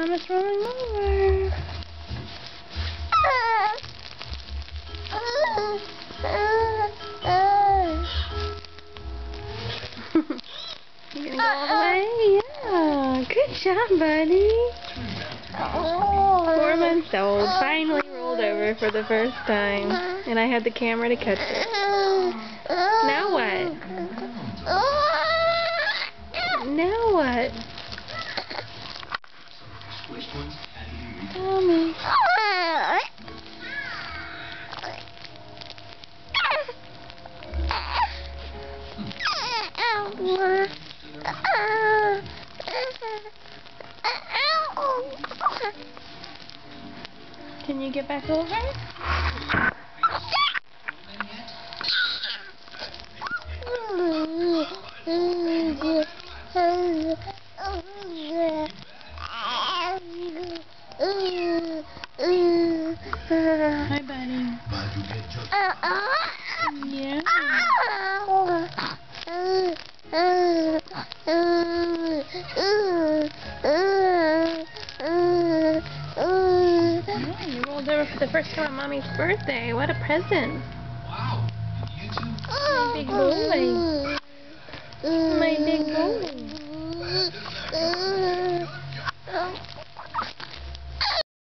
Mama's rolling over. You gonna go all the way? Yeah. Good job, buddy. 4 months old. Finally rolled over for the first time. And I had the camera to catch it. Now what? Now what? Tell me. Can you get back over? Hi, buddy. Yeah. You rolled over for the first time on Mommy's birthday. What a present.